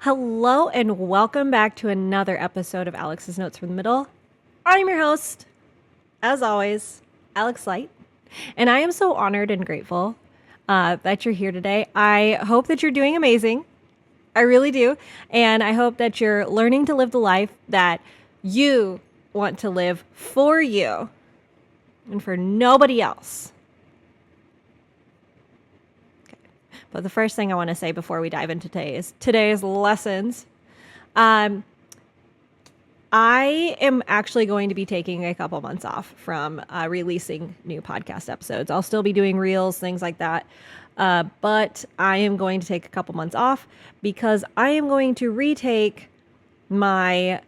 Hello and welcome back to another episode of Alex's Notes from the Middle. I'm your host, as always, Alex Light, and I am so honored and grateful that you're here today. I hope that you're doing amazing. I really do. And I hope that you're learning to live the life that you want to live for you and for nobody else. But the first thing I want to say before we dive into today's lessons, I am actually going to be taking a couple months off from releasing new podcast episodes. I'll still be doing reels, things like that. But I am going to take a couple months off because I am going to retake my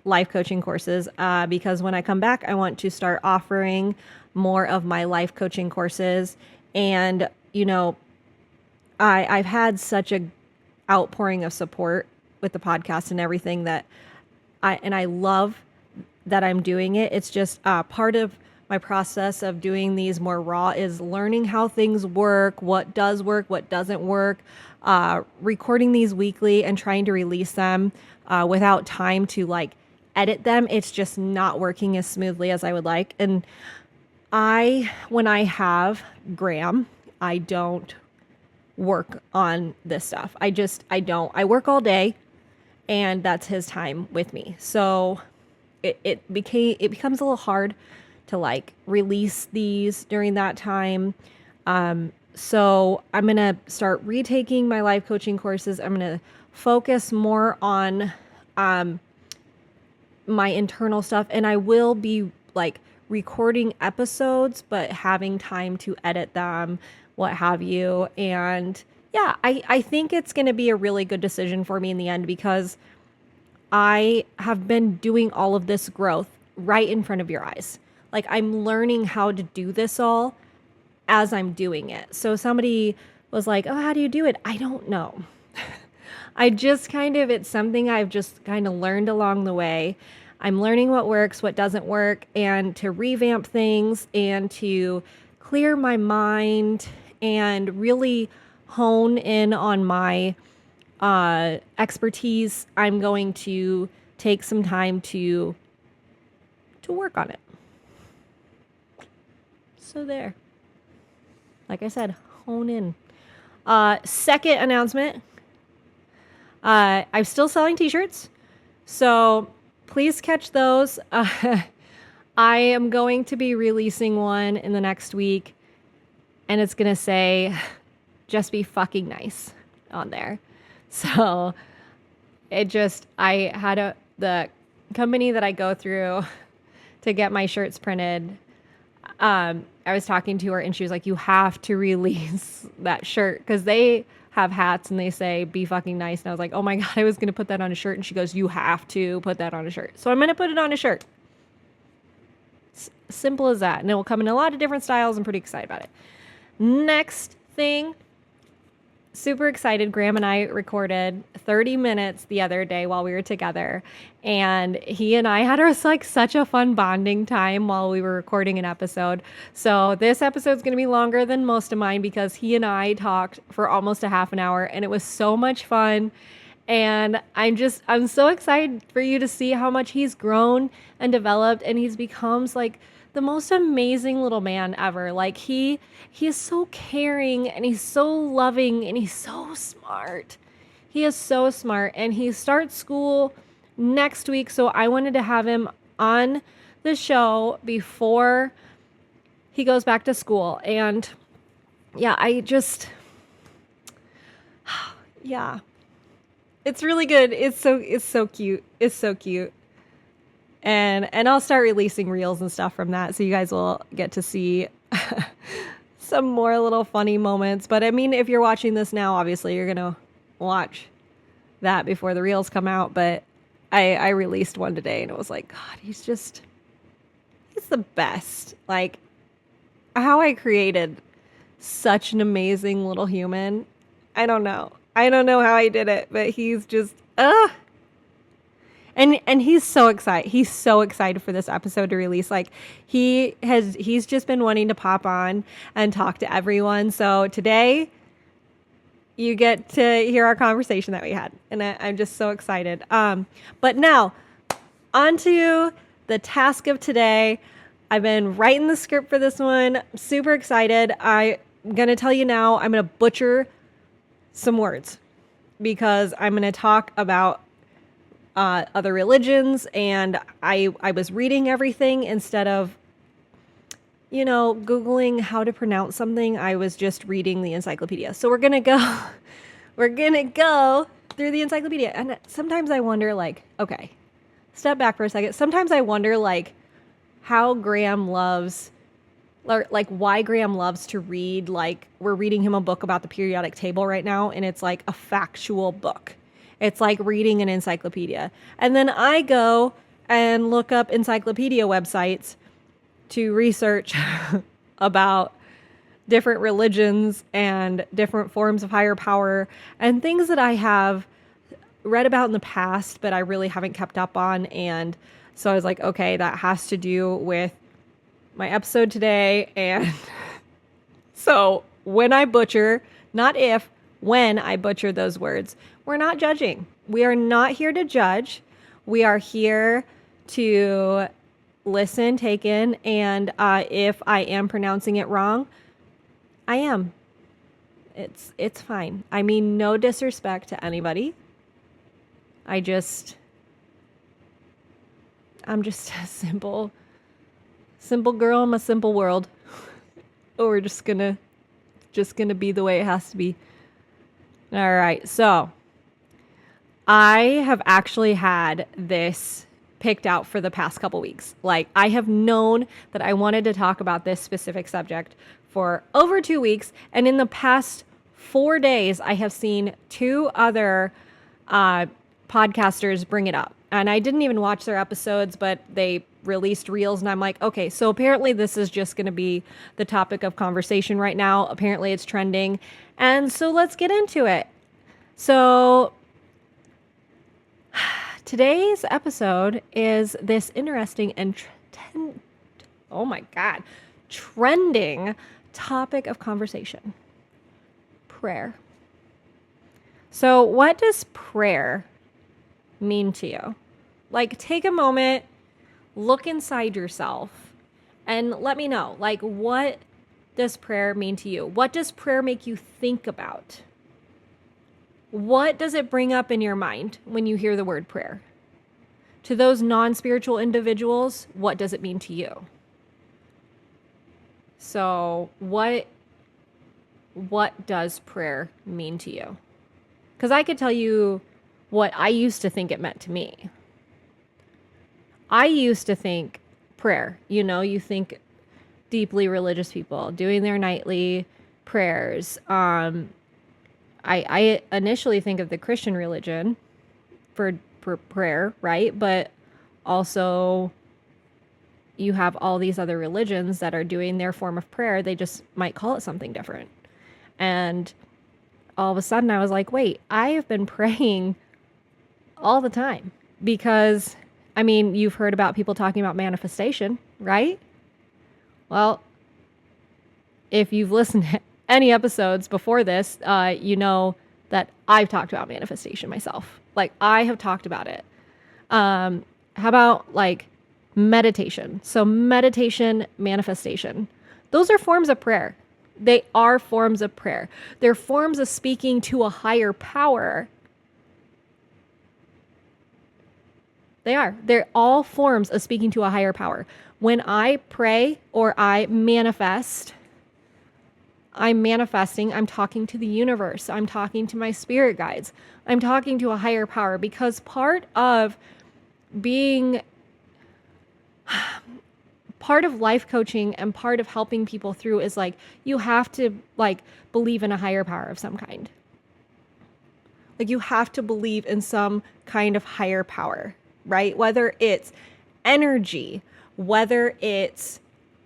life coaching courses because when I come back, I want to start offering more of my life coaching courses. And, I've had such a outpouring of support with the podcast and everything that I love that I'm doing it. It's just part of my process of doing these more raw is learning how things work, what does work, what doesn't work, recording these weekly and trying to release them without time to edit them. It's just not working as smoothly as I would like. And when I have Graham, I don't work on this stuff. I don't. I work all day and that's his time with me. So it becomes a little hard to release these during that time. So I'm going to start retaking my life coaching courses. I'm going to focus more on my internal stuff, and I will be recording episodes, but having time to edit them, what have you. And yeah, I think it's going to be a really good decision for me in the end because I have been doing all of this growth right in front of your eyes. I'm learning how to do this all as I'm doing it. So somebody was like, oh, how do you do it? I don't know. It's something I've just kind of learned along the way. I'm learning what works, what doesn't work, and to revamp things and to clear my mind and really hone in on my expertise. I'm going to take some time to work on it. So there. Like I said, hone in. Second announcement. I'm still selling t-shirts. So please catch those. I am going to be releasing one in the next week. And it's going to say, just be fucking nice on there. So I had the company that I go through to get my shirts printed. I was talking to her and she was like, you have to release that shirt because they have hats and they say, be fucking nice. And I was like, oh my God, I was going to put that on a shirt. And she goes, you have to put that on a shirt. So I'm going to put it on a shirt. Simple as that. And it will come in a lot of different styles. I'm pretty excited about it. Next thing, super excited. Graham and I recorded 30 minutes the other day while we were together. And he and I had such a fun bonding time while we were recording an episode. So this episode's going to be longer than most of mine because he and I talked for almost a half an hour and it was so much fun. And I'm so excited for you to see how much he's grown and developed, and he's becomes the most amazing little man ever. He is so caring and he's so loving and he's so smart. He is so smart, and he starts school next week. So I wanted to have him on the show before he goes back to school. And yeah, yeah, it's really good. It's so cute. It's so cute. And I'll start releasing reels and stuff from that. So you guys will get to see some more little funny moments. But I mean, if you're watching this now, obviously you're going to watch that before the reels come out. But I released one today and it was like, God, he's the best. How I created such an amazing little human. I don't know how I did it, but he's just, And he's so excited. He's so excited for this episode to release. He's just been wanting to pop on and talk to everyone. So today you get to hear our conversation that we had. And I'm just so excited. But now, on to the task of today. I've been writing the script for this one. I'm super excited. I'm going to tell you now, I'm going to butcher some words because I'm going to talk about other religions, and I was reading everything instead of, Googling how to pronounce something. I was just reading the encyclopedia. So we're going to go through the encyclopedia. And sometimes I wonder, okay, step back for a second. Sometimes I wonder, how Graham loves, why Graham loves to read. We're reading him a book about the periodic table right now, and it's like a factual book. It's like reading an encyclopedia. And then I go and look up encyclopedia websites to research about different religions and different forms of higher power and things that I have read about in the past, but I really haven't kept up on. And so I was like, okay, that has to do with my episode today. And so when I butcher, not if, when I butcher those words, we're not judging. We are not here to judge. We are here to listen, take in, and if I am pronouncing it wrong, I am. It's fine. I mean, no disrespect to anybody. I'm just a simple girl in a simple world. Oh, we're just gonna be the way it has to be. All right, so I have actually had this picked out for the past couple weeks. I have known that I wanted to talk about this specific subject for over 2 weeks. And in the past 4 days, I have seen 2 other podcasters bring it up. And I didn't even watch their episodes, but they released reels. And I'm like, okay, so apparently this is just going to be the topic of conversation right now. Apparently it's trending. And so let's get into it. So today's episode is this interesting and trending topic of conversation. Prayer. So what does prayer mean to you? Take a moment, look inside yourself, and let me know, what does prayer mean to you? What does prayer make you think about? What does it bring up in your mind when you hear the word prayer? To those non-spiritual individuals, what does it mean to you? So what does prayer mean to you? Because I could tell you what I used to think it meant to me. I used to think prayer, you think deeply religious people doing their nightly prayers. I initially think of the Christian religion for prayer, right? But also you have all these other religions that are doing their form of prayer. They just might call it something different. And all of a sudden I was like, wait, I have been praying all the time. Because, you've heard about people talking about manifestation, right? Well, if you've listened to any episodes before this, you know that I've talked about manifestation myself. I have talked about it. How about meditation? So meditation, manifestation. Those are forms of prayer. They are forms of prayer. They're forms of speaking to a higher power. They are. They're all forms of speaking to a higher power. When I pray or I manifest, I'm manifesting, I'm talking to the universe, I'm talking to my spirit guides, I'm talking to a higher power, because part of life coaching and part of helping people through is you have to believe in a higher power of some kind. You have to believe in some kind of higher power, right? Whether it's energy, whether it's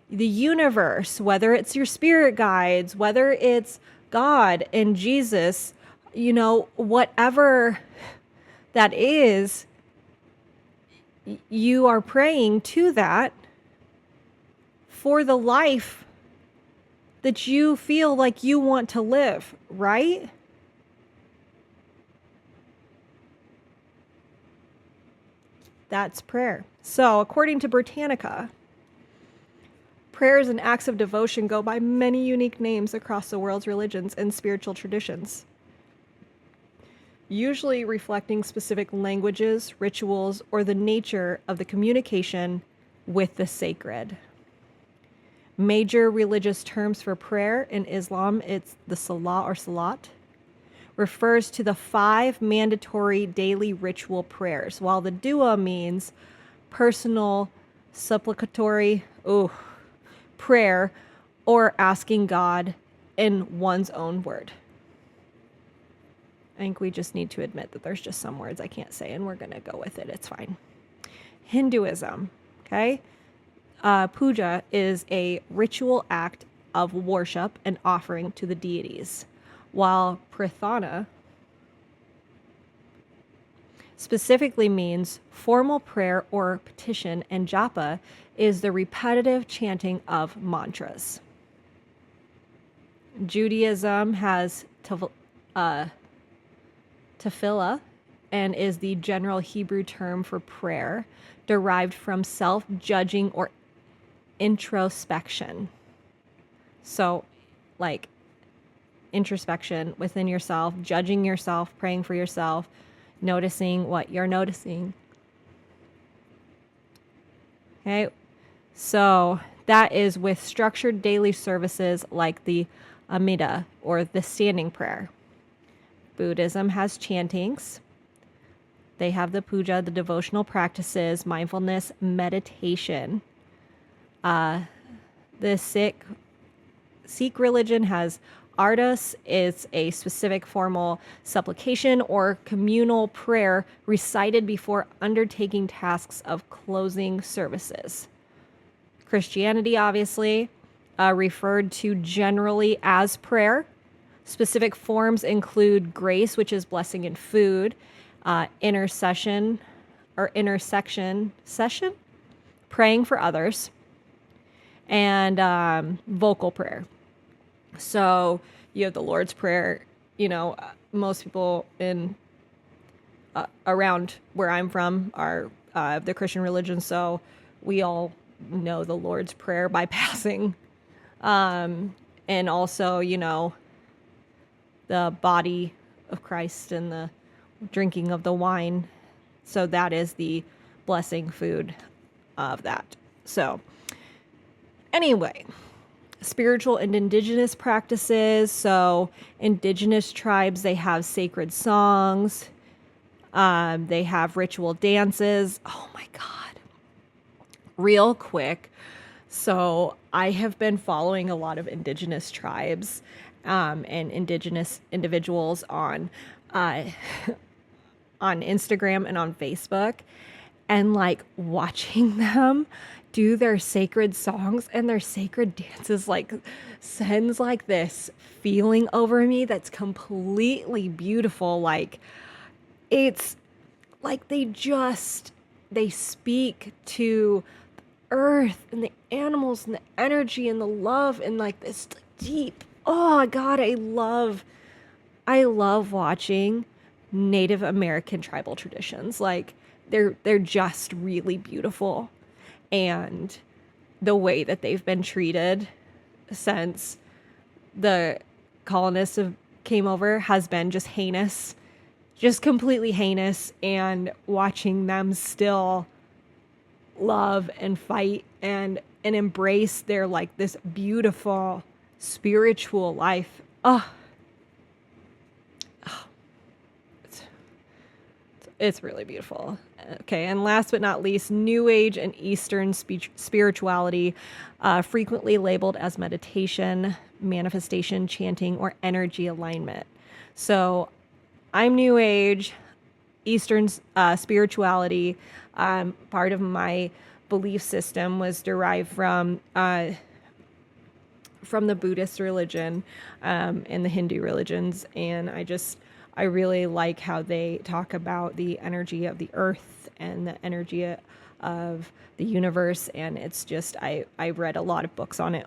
the universe, whether it's your spirit guides, whether it's God and Jesus, whatever that is, you are praying to that for the life that you feel like you want to live, right? That's prayer. So, according to Britannica, prayers and acts of devotion go by many unique names across the world's religions and spiritual traditions, usually reflecting specific languages, rituals, or the nature of the communication with the sacred. Major religious terms for prayer in Islam, it's the salah or salat, refers to the 5 mandatory daily ritual prayers, while the dua means personal supplicatory prayer or asking God in one's own word. I think we just need to admit that there's just some words I can't say, and we're going to go with it. It's fine. Hinduism, okay? Puja is a ritual act of worship and offering to the deities, while prarthana specifically means formal prayer or petition, and japa is the repetitive chanting of mantras. Judaism has tefillah and is the general Hebrew term for prayer, derived from self-judging or introspection. So, like introspection within yourself, judging yourself, praying for yourself, noticing what you're noticing. Okay, so that is with structured daily services like the Amida or the standing prayer. Buddhism has chantings. They have the puja, the devotional practices, mindfulness, meditation. The Sikh religion has ardas. It's a specific formal supplication or communal prayer recited before undertaking tasks of closing services. Christianity, obviously, referred to generally as prayer. Specific forms include grace, which is blessing in food, intersection, praying for others, and vocal prayer. So you have the Lord's Prayer. Most people in around where I'm from are the Christian religion, so we all know the Lord's Prayer by passing. And also, the body of Christ and the drinking of the wine. So that is the blessing food of that. So anyway, spiritual and indigenous practices. So indigenous tribes, they have sacred songs. They have ritual dances. Oh my God. Real quick. So I have been following a lot of indigenous tribes and indigenous individuals on Instagram and on Facebook, and like watching them do their sacred songs and their sacred dances like sends like this feeling over me that's completely beautiful. Like it's like they speak to earth and the animals and the energy and the love and like this deep, oh God, I love watching Native American tribal traditions. Like they're just really beautiful. And the way that they've been treated since the colonists came over has been just heinous, just completely heinous. And watching them still love and fight and embrace their like this beautiful spiritual life. It's really beautiful. Okay, and last but not least, New Age and Eastern spirituality, frequently labeled as meditation, manifestation, chanting, or energy alignment. So I'm New Age, Eastern spirituality. Part of my belief system was derived from the Buddhist religion and the Hindu religions, and I really like how they talk about the energy of the earth and the energy of the universe. And it's just, I read a lot of books on it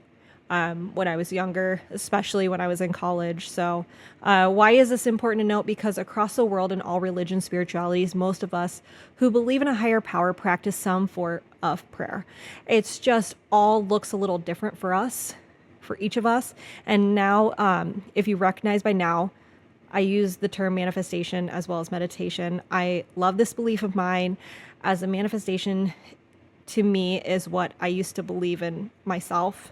when I was younger, especially when I was in college. So, why is this important to note? Because across the world in all religions, spiritualities, most of us who believe in a higher power practice some form of prayer. It's just all looks a little different for us, for each of us. And now, if you recognize by now, I use the term manifestation as well as meditation. I love this belief of mine as a manifestation. To me is what I used to believe in myself,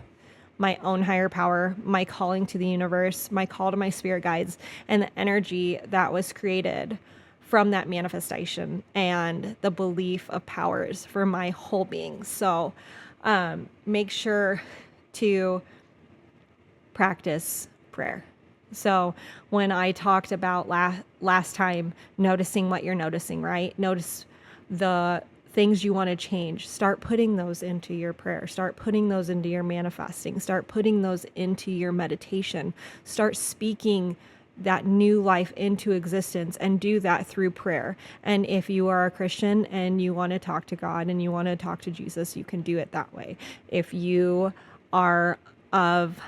my own higher power, my calling to the universe, my call to my spirit guides, and the energy that was created from that manifestation and the belief of powers for my whole being. So make sure to practice prayer. So when I talked about last time, noticing what you're noticing, right? Notice the things you want to change. Start putting those into your prayer. Start putting those into your manifesting. Start putting those into your meditation. Start speaking that new life into existence, and do that through prayer. And if you are a Christian and you want to talk to God and you want to talk to Jesus, you can do it that way. If you are of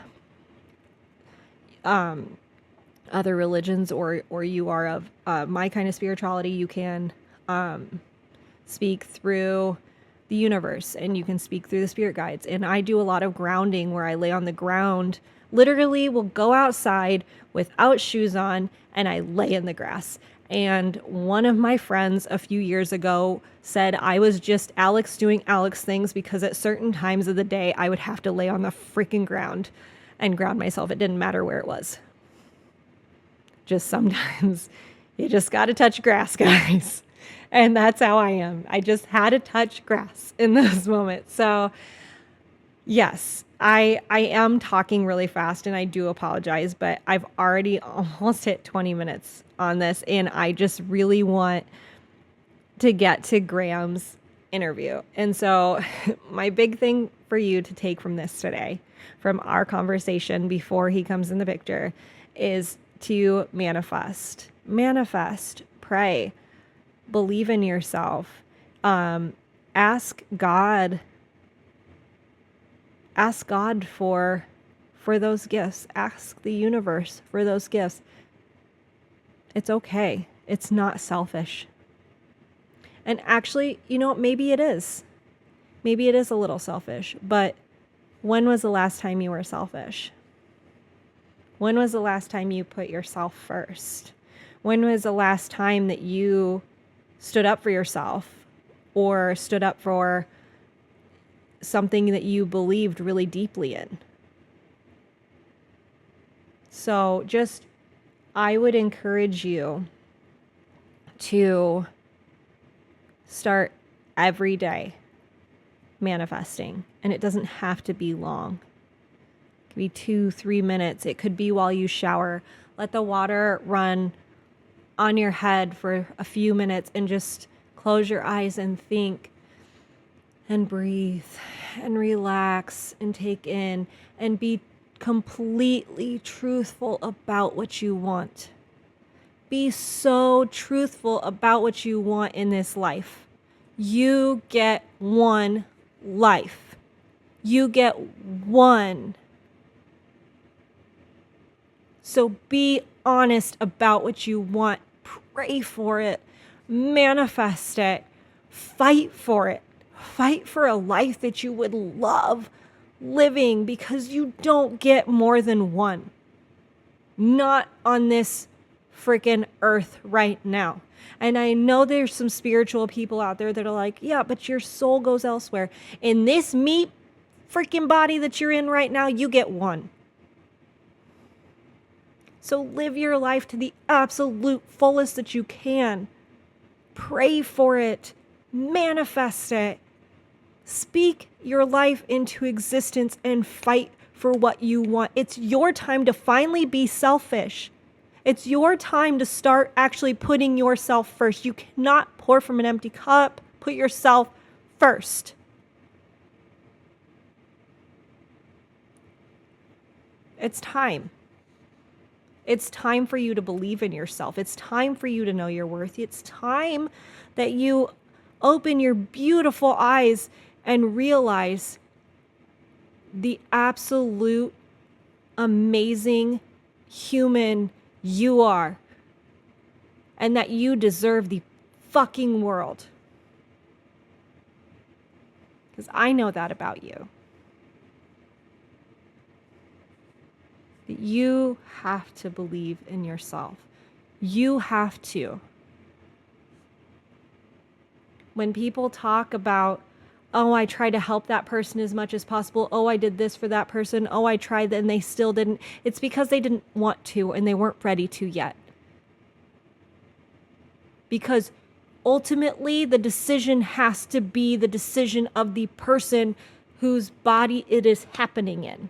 other religions, or you are of my kind of spirituality, you can speak through the universe, and you can speak through the spirit guides. And I do a lot of grounding where I lay on the ground, literally will go outside without shoes on, and I lay in the grass. And one of my friends a few years ago said I was just Alex doing Alex things, because at certain times of the day I would have to lay on the freaking ground and ground myself. It didn't matter where it was. Just sometimes you just got to touch grass, guys. And that's how I am. I just had to touch grass in those moments. So yes, I am talking really fast, and I do apologize, but I've already almost hit 20 minutes on this, and I just really want to get to Graham's interview. And so my big thing for you to take from this today, from our conversation before he comes in the picture, is to manifest, pray, believe in yourself, ask God for those gifts, ask the universe for those gifts. It's okay. It's not selfish. And actually, maybe it is. Maybe it is a little selfish, but when was the last time you were selfish? When was the last time you put yourself first? When was the last time that you stood up for yourself, or stood up for something that you believed really deeply in? So I would encourage you to start every day manifesting. And it doesn't have to be long. It could be 2-3 minutes. It could be while you shower. Let the water run on your head for a few minutes, and just close your eyes and think and breathe and relax and take in, and be completely truthful about what you want. Be so truthful about what you want in this life. You get one life. You get one. So be honest about what you want. Pray for it. Manifest it. Fight for it. Fight for a life that you would love living, because you don't get more than one. Not on this freaking earth right now. And I know there's some spiritual people out there that are like, yeah, but your soul goes elsewhere. In this meat freaking body that you're in right now, you get one. So live your life to the absolute fullest that you can. Pray for it. Manifest it. Speak your life into existence and fight for what you want. It's your time to finally be selfish. It's your time to start actually putting yourself first. You cannot pour from an empty cup. Put yourself first. It's time. It's time for you to believe in yourself. It's time for you to know your worth. It's time that you open your beautiful eyes and realize the absolute amazing human you are, and that you deserve the fucking world. Because I know that about you. That you have to believe in yourself. You have to. When people talk about, oh, I tried to help that person as much as possible. Oh, I did this for that person. Oh, I tried and they still didn't. It's because they didn't want to and they weren't ready to yet. Because ultimately, the decision has to be the decision of the person whose body it is happening in.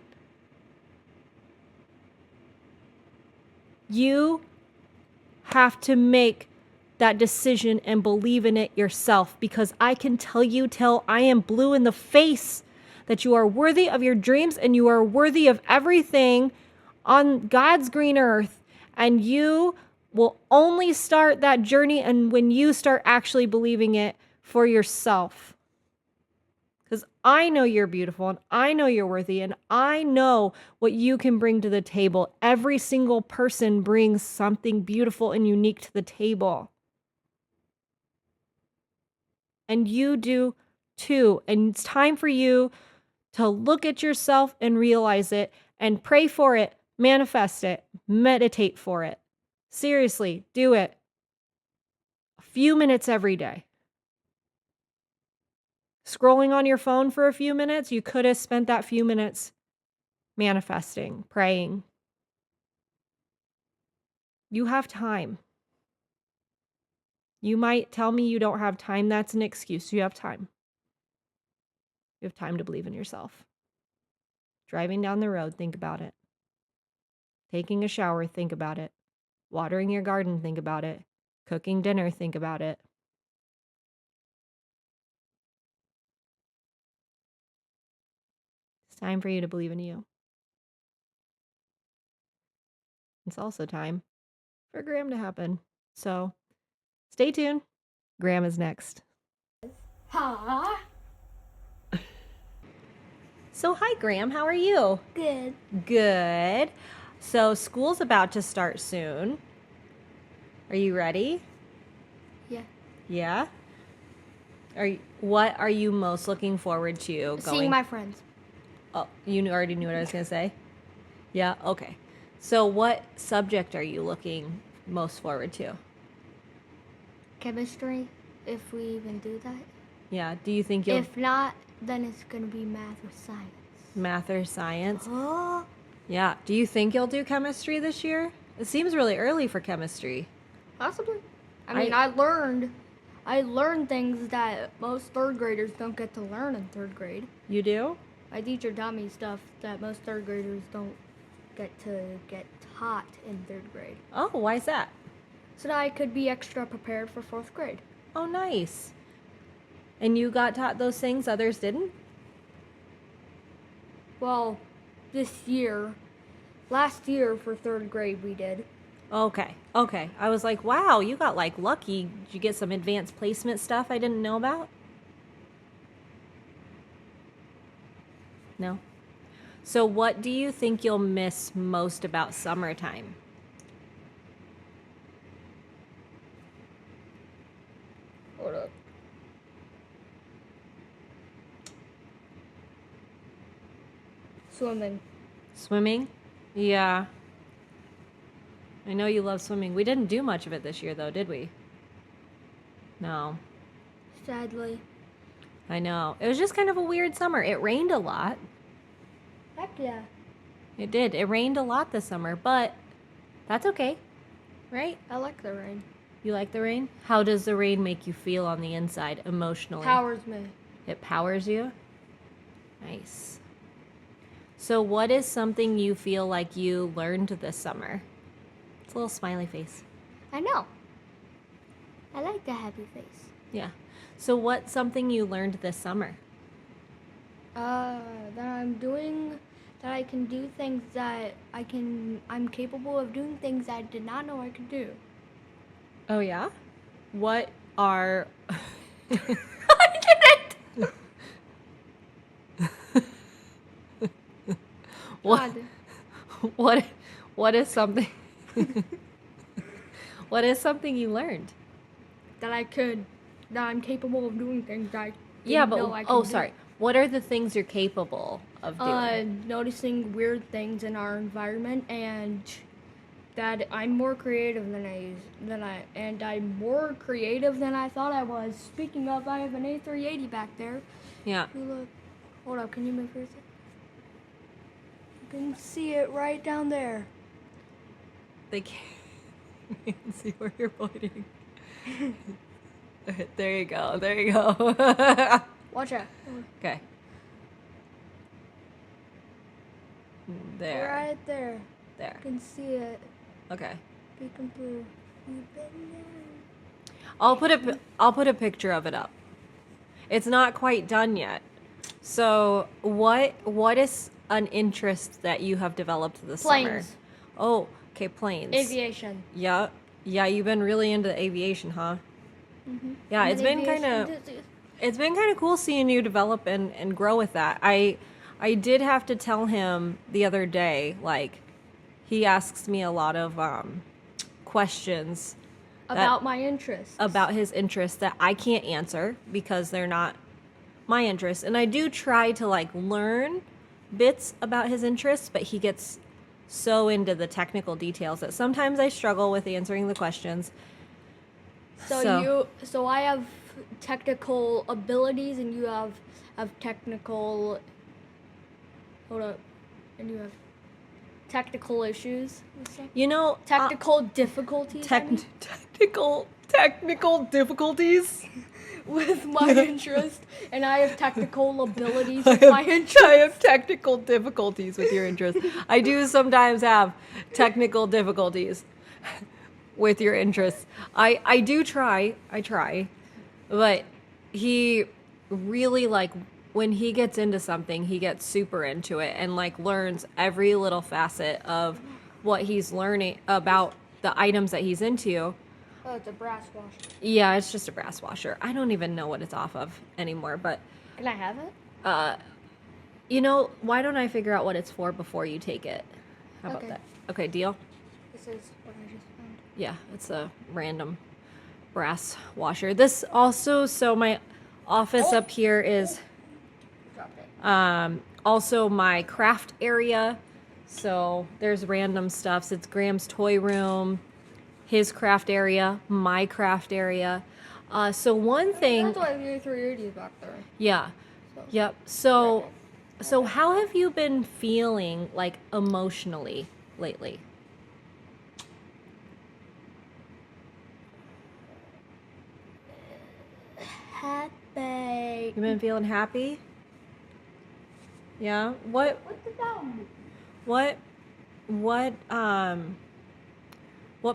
You have to make that decision and believe in it yourself, because I can tell you till I am blue in the face that you are worthy of your dreams and you are worthy of everything on God's green earth, and you will only start that journey and when you start actually believing it for yourself. Because I know you're beautiful and I know you're worthy and I know what you can bring to the table. Every single person brings something beautiful and unique to the table. And you do too. And it's time for you to look at yourself and realize it and pray for it, manifest it, meditate for it. Seriously, do it. A few minutes every day. Scrolling on your phone for a few minutes, you could have spent that few minutes manifesting, praying. You have time. You might tell me you don't have time. That's an excuse. You have time. You have time to believe in yourself. Driving down the road, think about it. Taking a shower, think about it. Watering your garden, think about it. Cooking dinner, think about it. It's time for you to believe in you. It's also time for Graham to happen. So stay tuned. Graham is next. Ha. So hi, Graham. How are you? Good. Good. So school's about to start soon. Are you ready? Yeah. Yeah? What are you most looking forward to going? Seeing my friends. Oh, you already knew what I was going to say? Yeah, okay. So what subject are you looking most forward to? Chemistry, if we even do that. Yeah, do you think you'll... If not, then it's going to be math or science. Math or science? Oh. Yeah. Do you think you'll do chemistry this year? It seems really early for chemistry. Possibly. I mean, I learned things that most third graders don't get to learn in third grade. You do? My teacher taught me stuff that most third graders don't get taught in third grade. Oh, why is that? So that I could be extra prepared for fourth grade. Oh, nice. And you got taught those things others didn't? Well, last year for third grade we did. Okay. I was like, wow, you got like lucky. Did you get some advanced placement stuff I didn't know about? No? So what do you think you'll miss most about summertime? Hold up. Swimming. Swimming? Yeah. I know you love swimming. We didn't do much of it this year, though, did we? No. Sadly. I know. It was just kind of a weird summer. It rained a lot. Heck yeah. It did. It rained a lot this summer, but that's okay, right? I like the rain. You like the rain? How does the rain make you feel on the inside emotionally? Powers me. It powers you? Nice. So what is something you feel like you learned this summer? It's a little smiley face. I know. I like the happy face. Yeah. So what's something you learned this summer? That I can do things I'm capable of doing things I did not know I could do. Oh, yeah? What are... I did it! What God, what what is something what is something you learned? that I'm capable of doing things I Yeah, didn't but know I could oh, do. sorry. What are the things you're capable of doing? Noticing weird things in our environment, and that I'm more creative I'm more creative than I thought I was. Speaking of, I have an A380 back there. Yeah. You look. Hold up, can you move for a sec? You can see it right down there. They can't see where you're pointing. There you go. There you go. Watch out. Okay. There. Right there. There. You can see it. Okay. Peeking through. You've been there. I'll put a picture of it up. It's not quite done yet. So, what is an interest that you have developed this summer? Planes. Oh, okay, planes. Aviation. Yeah. Yeah, you've been really into aviation, huh? Mm-hmm. Yeah, it's been kind of cool seeing you develop and grow with that. I did have to tell him the other day, like, he asks me a lot of questions About my interests. about his interests that I can't answer because they're not my interests. And I do try to like learn bits about his interests, but he gets so into the technical details that sometimes I struggle with answering the questions. So I have technical abilities, and you have technical. Hold up, and you have technical issues. You know, Technical difficulties. I mean, technical difficulties. with my interest, and I have technical abilities with my interest. I have technical difficulties with your interest. I do sometimes have technical difficulties with your interests. I do try. I try. But he really, like, when he gets into something, he gets super into it and like learns every little facet of what he's learning about the items that he's into. Oh, it's a brass washer. Yeah, it's just a brass washer. I don't even know what it's off of anymore, but Can I have it? you know, why don't I figure out what it's for before you take it? How about Okay. that? Okay, deal? This is what I just found. Yeah, it's a random brass washer. This also, so my office up here is Dropped it. also my craft area. So there's random stuff. So it's Graham's toy room, his craft area, my craft area. So one thing, That's why the A380 is back there. yeah, So. yep. So how have you been feeling like emotionally lately? Happy. You been feeling happy? Yeah. What the sound? what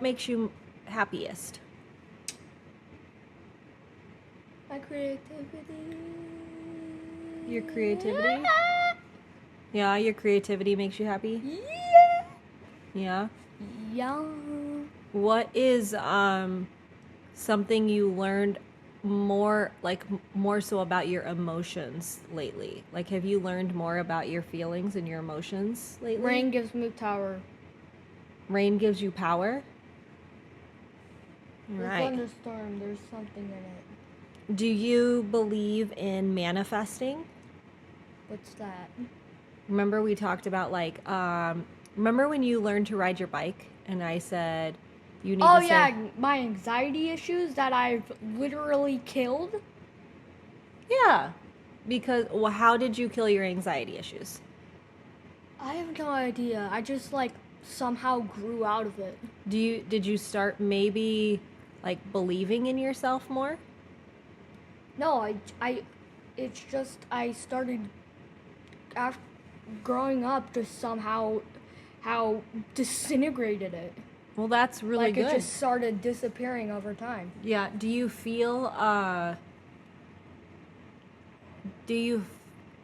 makes you happiest? My creativity. Your creativity? Yeah, your creativity makes you happy? Yeah. Yeah. Yeah. What is something you learned more so about your emotions lately? Like, have you learned more about your feelings and your emotions lately? Rain gives me power. Rain gives you power? The Right. thunderstorm, there's something in it. Do you believe in manifesting? What's that? Remember we talked about remember when you learned to ride your bike and I said you need Oh to yeah, say, my anxiety issues that I've literally killed. yeah, because well, how did you kill your anxiety issues? I have no idea. I just like somehow grew out of it. Did you start maybe like believing in yourself more? No, it's just I started after growing up, just somehow how disintegrated it. Well, that's really Like good. it just started disappearing over time. Yeah, do you feel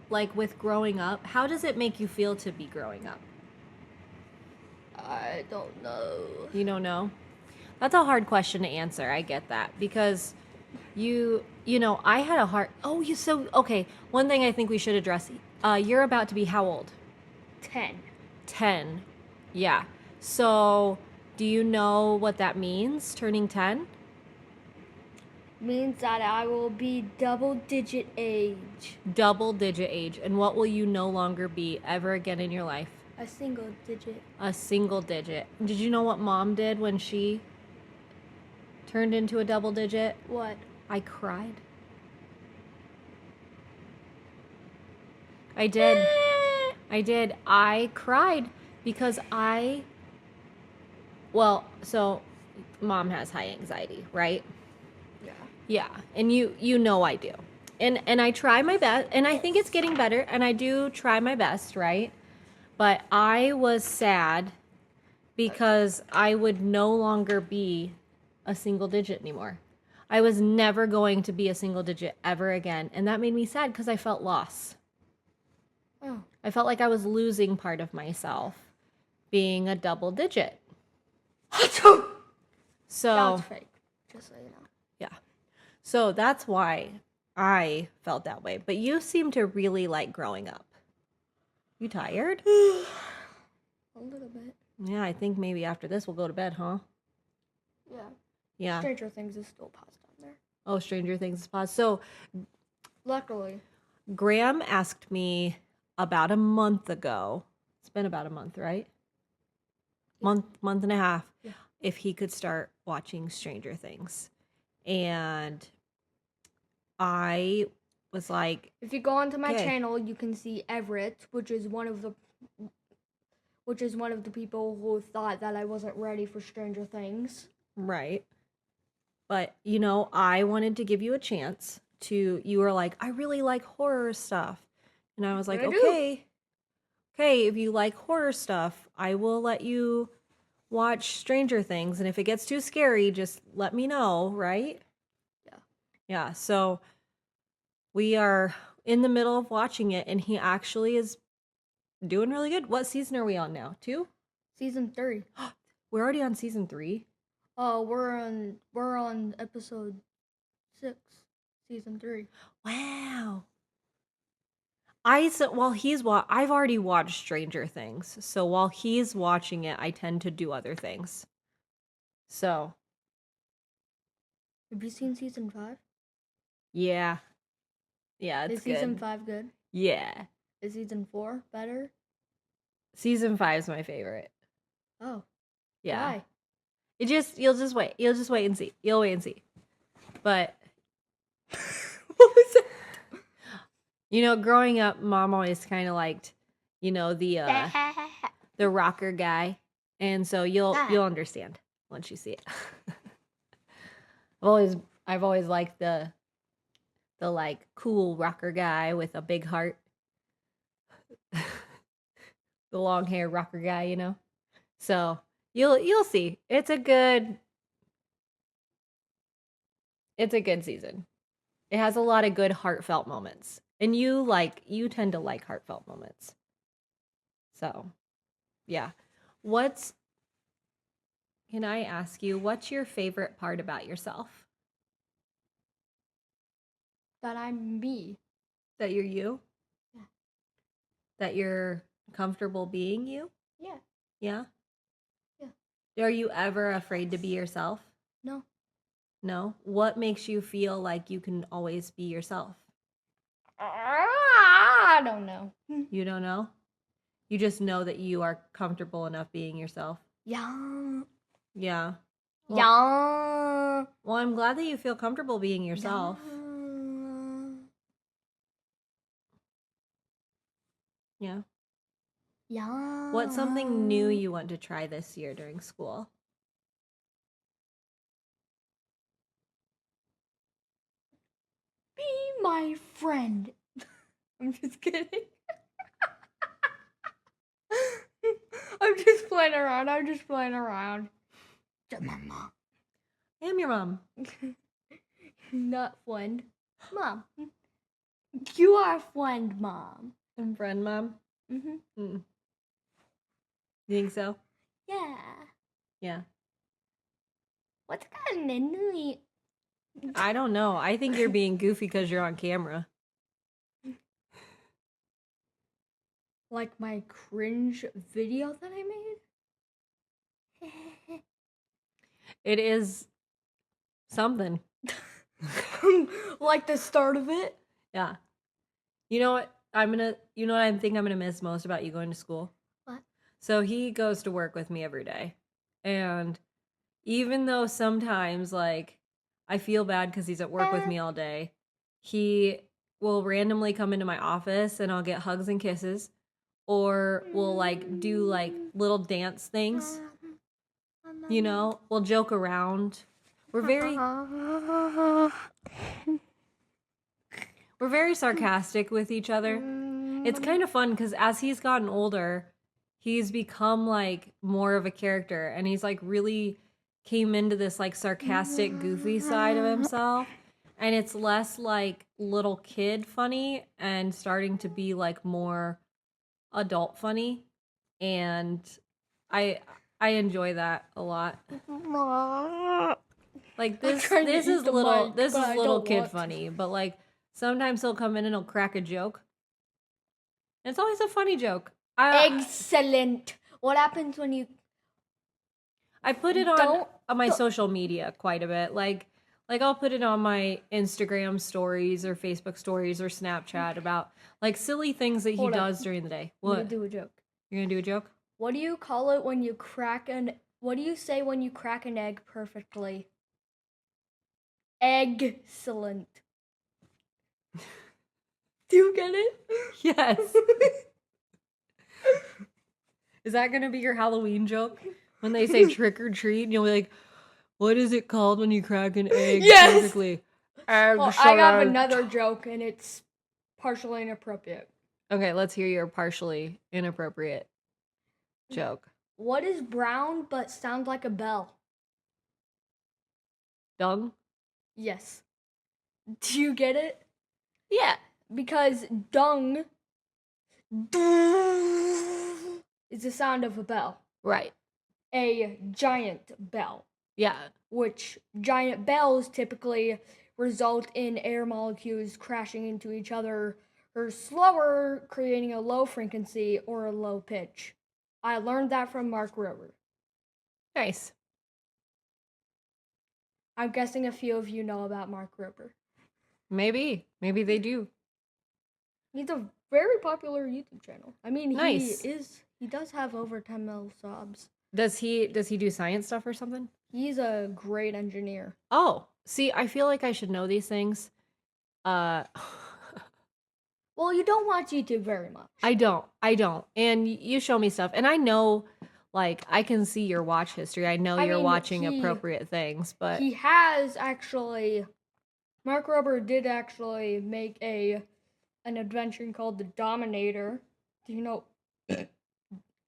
like with growing up, how does it make you feel to be growing up? I don't know. You don't know? That's a hard question to answer. I get that because you know, I had a hard. Okay. One thing I think we should address. You're about to be how old? 10. 10. Yeah. So, do you know what that means, turning 10? Means that I will be double-digit age. Double digit age. And what will you no longer be ever again in your life? A single digit. A single digit. Did you know what mom did when she turned into a double digit? What? I cried. I did. I did. I cried because so mom has high anxiety, right? Yeah. Yeah, and you know I do. And I try my best, and I think it's getting better, and I do try my best, right? But I was sad because I would no longer be a single digit anymore. I was never going to be a single digit ever again, and that made me sad because I felt loss. Oh. I felt like I was losing part of myself being a double digit. So That's fake. Just so you know. yeah. So that's why I felt that way. But you seem to really like growing up. You tired? A little bit. Yeah, I think maybe after this we'll go to bed, huh? Yeah. Yeah. Stranger Things is still paused on there. Oh, Stranger Things is paused. So Luckily. Graham asked me about a month ago. It's been about a month, right? Yeah. Month and a half. Yeah. If he could start watching Stranger Things. And I was like, If you go onto my Okay. channel, you can see Everett, which is one of the people who thought that I wasn't ready for Stranger Things. right. But, I wanted to give you a chance you were like, I really like horror stuff. And I was like, I do. okay, if you like horror stuff, I will let you watch Stranger Things. And if it gets too scary, just let me know, right? Yeah. Yeah. So we are in the middle of watching it, and he actually is doing really good. What season are we on now? 2? Season 3. We're already on season 3. Oh, we're on episode 6, season 3. Wow. I've already watched Stranger Things. So while he's watching it, I tend to do other things. So, Have you seen season 5? yeah. Yeah, Is it's good. season 5 good? Yeah. Is season 4 better? Season 5 is my favorite. Oh. Yeah. Why? You'll just wait. You'll just wait and see. You'll wait and see. But what was that? Growing up, mom always kind of liked, the rocker guy, and so you'll understand once you see it. I've always liked the like cool rocker guy with a big heart, the long hair rocker guy, So you'll see. It's a good season. It has a lot of good heartfelt moments. And you tend to like heartfelt moments. So, yeah. Can I ask you, what's your favorite part about yourself? That I'm me. That you're you? Yeah. That you're comfortable being you? Yeah. Yeah? Yeah. Are you ever afraid to be yourself? No. No? What makes you feel like you can always be yourself? I don't know. You don't know? You just know that you are comfortable enough being yourself? Yeah. Yeah. Yeah. Well, I'm glad that you feel comfortable being yourself. Yeah. Yeah. What's something new you want to try this year during school? Be my friend. I'm just kidding. I'm just playing around. Mama. I am your mom. Not friend. Mom. You are friend, Mom. I'm friend mom. Mm-hmm. You think so? Yeah. Yeah. What's kind of new? I don't know. I think you're being goofy because you're on camera. Like my cringe video that I made? It is something. Like the start of it? Yeah. You know what? You know what I think I'm gonna miss most about you going to school? What? So he goes to work with me every day. And even though sometimes like I feel bad because he's at work with me all day, he will randomly come into my office and I'll get hugs and kisses. Or we'll like do like little dance things. You know, we'll joke around. We're very sarcastic with each other. It's kind of fun because as he's gotten older, he's become like more of a character and he's like really came into this like sarcastic, goofy side of himself. And it's less like little kid funny and starting to be like more adult funny. And I enjoy that a lot. Like this is little kid funny, but like sometimes he'll come in and he'll crack a joke. It's always a funny joke. Excellent. What happens when you I put it on my social media quite a bit. Like I'll put it on my Instagram stories or Facebook stories or Snapchat about like silly things that he does during the day. What? I'm gonna do a joke. You're gonna do a joke? What do you call it when you crack what do you say when you crack an egg perfectly? Excellent. Do you get it? Yes. Is that gonna be your Halloween joke? When they say trick or treat, and you'll be like, what is it called when you crack an egg perfectly? Well, I have another joke, and it's partially inappropriate. Okay, let's hear your partially inappropriate joke. What is brown but sounds like a bell? Dung? Yes. Do you get it? Yeah. Because dung is the sound of a bell. Right. A giant bell. Yeah. Which giant bells typically result in air molecules crashing into each other or slower, creating a low frequency or a low pitch. I learned that from Mark Rober. Nice. I'm guessing a few of you know about Mark Rober. Maybe they do. He's a very popular YouTube channel. I mean, nice. He does have over 10 mil subs. Does he do science stuff or something? He's a great engineer. Oh, see, I feel like I should know these things. Well, you don't watch YouTube very much. I don't. And you show me stuff, and I know, like, I can see your watch history. I know you're watching appropriate things, but he has actually. Mark Rober did actually make an adventure called The Dominator. Do you know?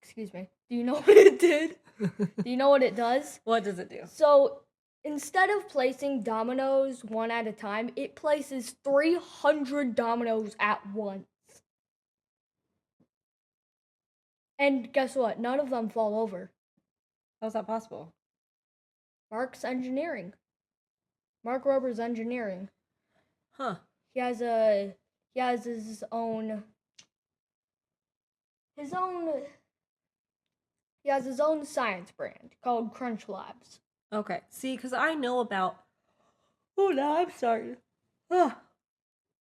Excuse me. Do you know what it did? Do you know what it does? What does it do? So, instead of placing dominoes one at a time, it places 300 dominoes at once. And guess what? None of them fall over. How's that possible? Mark's engineering. Mark Rober's engineering. Huh. He has his own science brand called Crunch Labs. Okay. See, because I know about. Oh, now I'm sorry.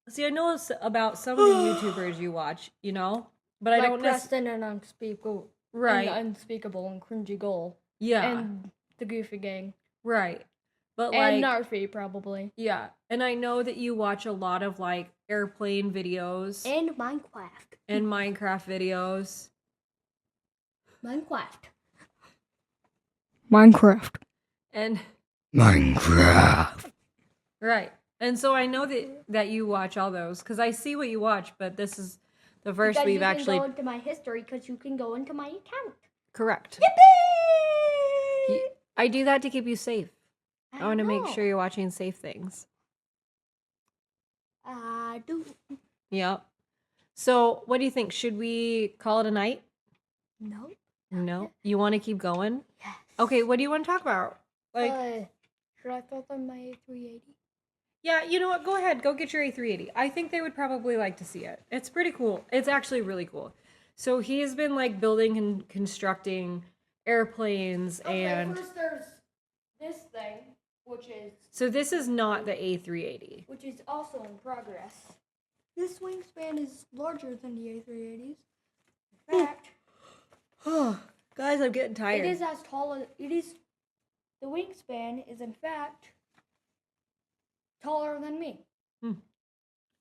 See, I know about some of the YouTubers you watch, you know, but like I don't know. Preston and Unspeakable, right? And Unspeakable and Cringy Goal. Yeah. And the Goofy Gang. Right. But and Narfi probably. Yeah, and I know that you watch a lot of like airplane videos and Minecraft. And Minecraft videos. And Minecraft. Right. And so I know that you watch all those because I see what you watch, but this is the first because we've actually. You can go into my history because you can go into my account. Correct. Yippee! I do that to keep you safe. I want to make sure you're watching safe things. I do. Yep. So, what do you think? Should we call it a night? No. You want to keep going? Yes. Okay, what do you want to talk about? Like, should I throw them my A380? Yeah, you know what? Go ahead. Go get your A380. I think they would probably like to see it. It's pretty cool. It's actually really cool. So he's been like building and constructing airplanes and first there's this thing, so this is not the A380. which is also in progress. This wingspan is larger than the A380s. In fact, Oh, guys, I'm getting tired. it is as tall as it is. The wingspan is in fact taller than me.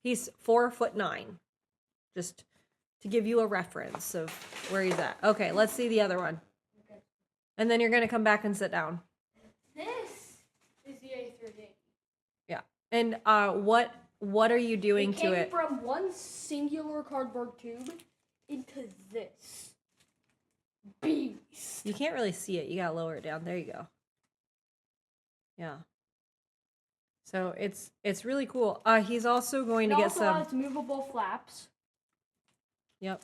He's 4'9". Just to give you a reference of where he's at. Okay, let's see the other one. Okay. And then you're gonna come back and sit down. This is the A380. Yeah. And what are you doing It to came it? from one singular cardboard tube into this beast. You can't really see it. You gotta lower it down. There you go. Yeah. So it's really cool. He's also going to It get also some. has movable flaps. Yep.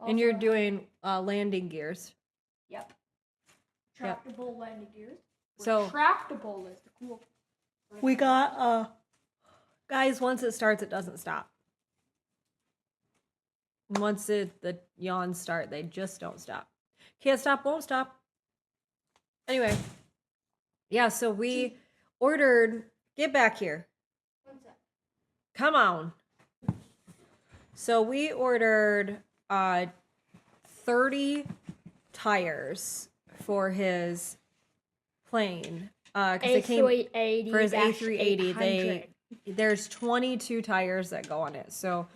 And you're Also- doing landing gears. Yep. Yep. Tractable landing gears. So- Tractable is the cool. We got guys, once it starts, it doesn't stop. Once the yawns start, they just don't stop. Can't stop, won't stop. Anyway. Yeah, so we ordered, get back here. One sec. Come on. So we ordered 30 tires for his plane. Because they came A380 for his A380. There's 22 tires that go on it. So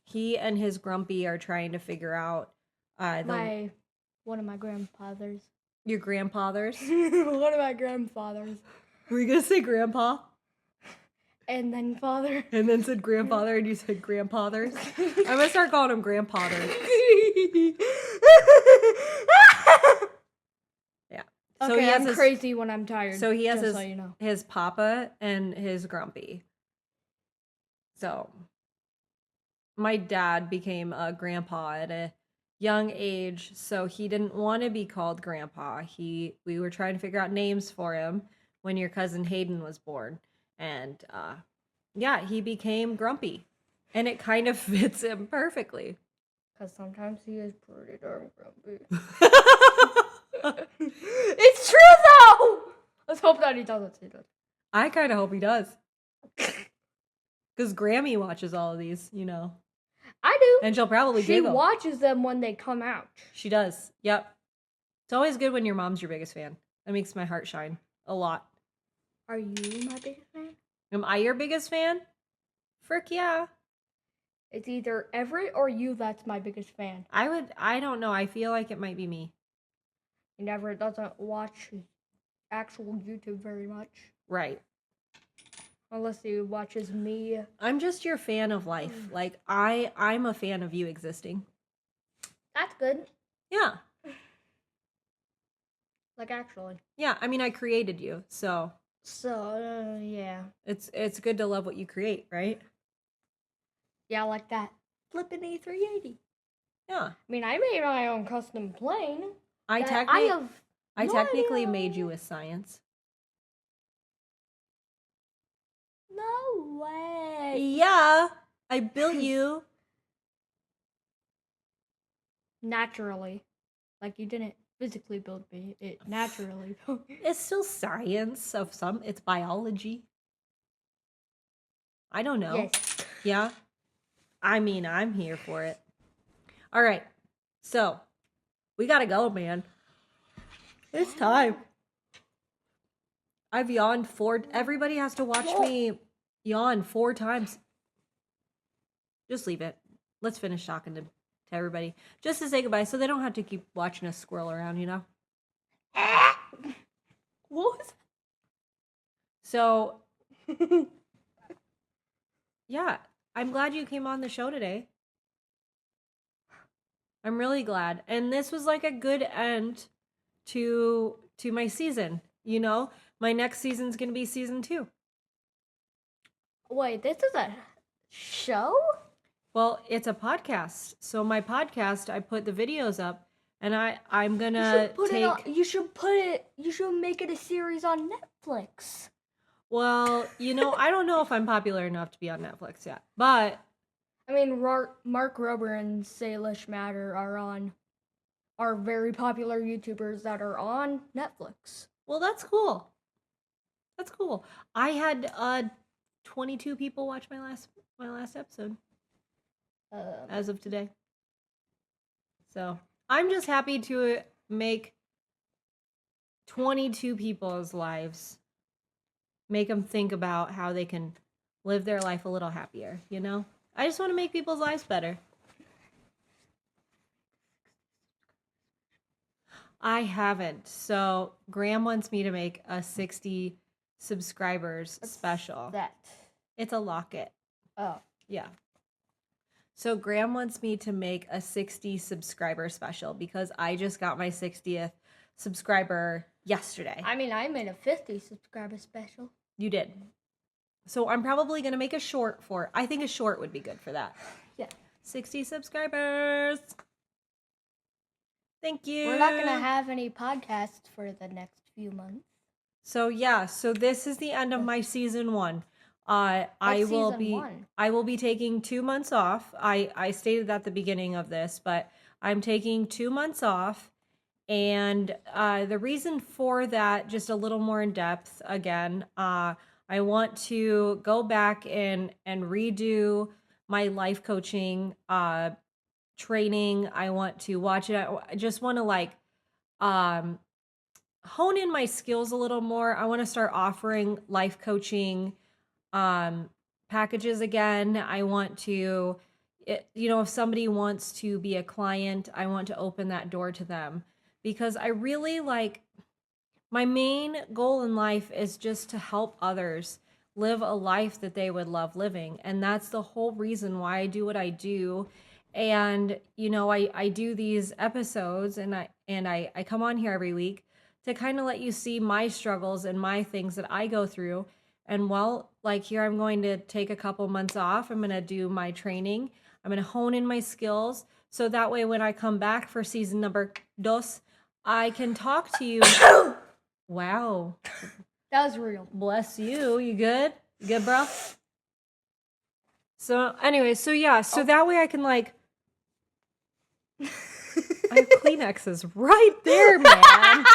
he and his grumpy are trying to figure out one of my grandfathers. your grandfather's. One of my grandfathers. Were you gonna say grandpa? And then father. And then said grandfather and you said grandfathers? I'm gonna start calling him grandfather. Yeah. So Okay, he has I'm his, crazy when I'm tired. So he has just his, so you know. his papa and his grumpy. So my dad became a grandpa at a young age, so he didn't want to be called grandpa. We were trying to figure out names for him when your cousin Hayden was born. And yeah, he became grumpy. And it kind of fits him perfectly. Because sometimes he is pretty darn grumpy. It's true though! Let's hope that he doesn't say that. I kind of hope he does. Because Grammy watches all of these, you know. I do. And she'll probably She giggle. watches them when they come out. She does. Yep. It's always good when your mom's your biggest fan. That makes my heart shine a lot. Are you my biggest fan? Am I your biggest fan? Frick yeah. It's either Everett or you that's my biggest fan. I don't know. I feel like it might be me. And Everett doesn't watch actual YouTube very much. Right. Unless he watches me. I'm just your fan of life. Like I'm a fan of you existing. That's good. Yeah. Like actually. Yeah, I mean I created you. So So, yeah. it's good to love what you create, right? Yeah, like that. Flippin' A380. Yeah. I mean, I made my own custom plane. I that technically I no technically idea. made you with science. No way. Yeah. I built you. Naturally. Like you didn't physically build me. It naturally. It's still science of some. It's biology. I don't know. Yes. Yeah. I mean, I'm here for it. All right. So, we got to go, man. It's time. I've yawned 4. Everybody has to watch me yawn 4 times. Just leave it. Let's finish talking to everybody. Just to say goodbye so they don't have to keep watching us squirrel around, you know? What was So, yeah, I'm glad you came on the show today. I'm really glad. And this was like a good end to my season, you know? My next season's going to be season 2. Wait, this is a show? Well, it's a podcast. So my podcast, I put the videos up and I'm going You to should put it on, you should make it a series on Netflix. Well, you know, I don't know if I'm popular enough to be on Netflix yet. But I mean, Mark Rober and Salish Matter are very popular YouTubers that are on Netflix. Well, that's cool. That's cool. I had 22 people watch my last episode as of today. So I'm just happy to make 22 people's lives, make them think about how they can live their life a little happier, you know? I just want to make people's lives better. I haven't. So Graham wants me to make a 60 subscribers special. That. It's a locket. Oh. Yeah. So Graham wants me to make a 60 subscriber special because I just got my 60th subscriber yesterday. I mean, I made a 50 subscriber special. You did. So I'm probably going to make a short for it. I think a short would be good for that. Yeah. 60 subscribers. Thank you. We're not going to have any podcasts for the next few months. So yeah, so this is the end of my season 1. I will be taking 2 months off. I stated that at the beginning of this, but I'm taking 2 months off. And the reason for that, just a little more in depth again, I want to go back and redo my life coaching training. I want to watch it. I just want to hone in my skills a little more. I want to start offering life coaching packages again. I want to, if somebody wants to be a client, I want to open that door to them because I really my main goal in life is just to help others live a life that they would love living. And that's the whole reason why I do what I do. And, I do these episodes and I come on here every week to kind of let you see my struggles and my things that I go through. And here I'm going to take a couple months off. I'm going to do my training. I'm going to hone in my skills. So that way, when I come back for season number 2, I can talk to you. Wow. That was real. Bless you. You good? You good, bro? So anyway, so that way I can I have Kleenexes right there, man.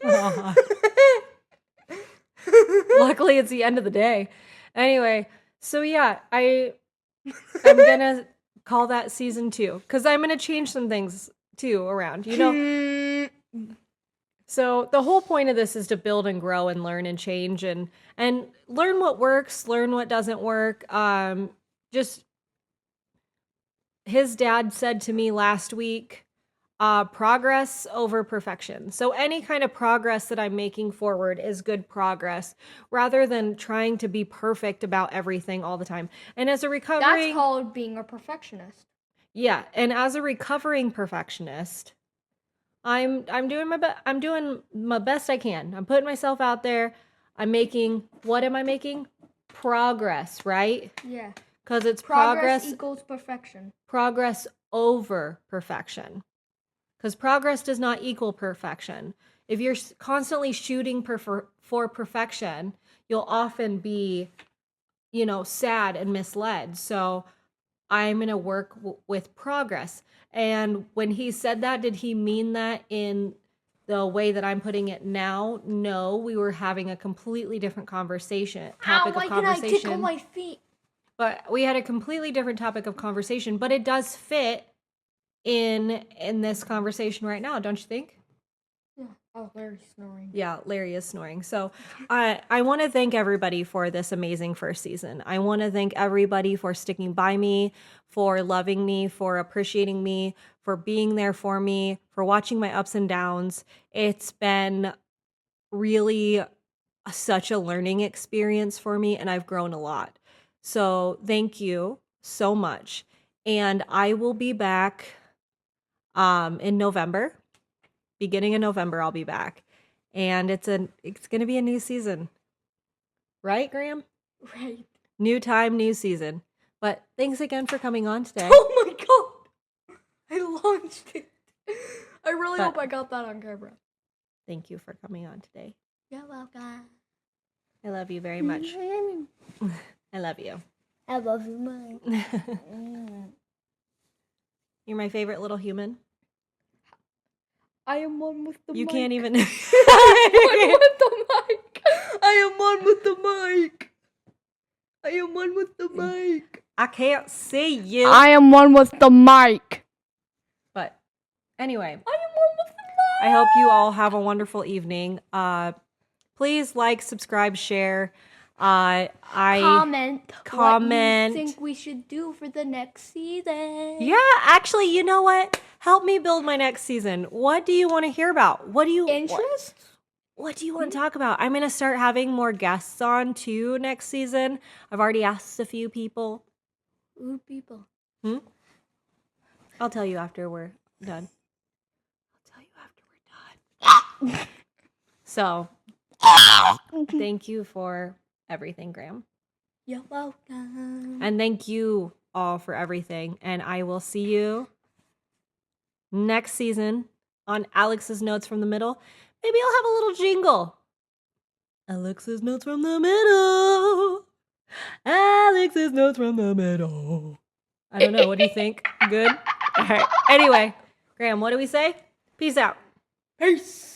God. Luckily, it's the end of the day. Anyway, so yeah, I'm gonna call that season 2 because I'm gonna change some things too around, So the whole point of this is to build and grow and learn and change and learn what works, learn what doesn't work. Just his dad said to me last week, progress over perfection. So any kind of progress that I'm making forward is good progress rather than trying to be perfect about everything all the time. And as a That's called being a perfectionist. Yeah, and as a recovering perfectionist, I'm doing my best I can. I'm putting myself out there. What am I making? Progress, right? Yeah. Because it's progress equals perfection. Progress over perfection. Because progress does not equal perfection. If you're constantly shooting for perfection, you'll often be, sad and misled. So I'm going to work with progress. And when he said that, did he mean that in the way that I'm putting it now? No, we were having a completely different topic of conversation. Can I tickle my feet? But we had a completely different topic of conversation, but it does fit in this conversation right now, don't you think? Yeah. Oh, Larry's snoring. Yeah, Larry is snoring. So I want to thank everybody for this amazing first season. I want to thank everybody for sticking by me, for loving me, for appreciating me, for being there for me, for watching my ups and downs. It's been really such a learning experience for me, and I've grown a lot. So thank you so much. And I will be back in November. Beginning of November, I'll be back. And it's going to be a new season. Right, Graham? Right. New time, new season. But thanks again for coming on today. Oh my god! I launched it. I really hope I got that on camera. Thank you for coming on today. You're welcome. I love you very much. I love you. I love you, Mike. You're my favorite little human. I am one with the You mic. can't even. One with the mic. I am one with the mic. I am one with the mic. I can't see you. I am one with the mic. But anyway, I am one with the mic. I hope you all have a wonderful evening. Please like, subscribe, share. Comment. Comment. What you think we should do for the next season? Yeah, actually, you know what? Help me build my next season. What do you want to hear about? What do you Interest? What do you want to talk about? I'm gonna start having more guests on too next season. I've already asked a few people. Ooh, people. I'll tell you after we're done. I'll tell you after we're done. So, thank you for everything, Graham. You're welcome. And thank you all for everything. And I will see you next season on Alex's Notes from the Middle. Maybe I'll have a little jingle. Alex's Notes from the Middle. Alex's Notes from the Middle. I don't know. What do you think? Good? All right. Anyway, Graham, what do we say? Peace out. Peace.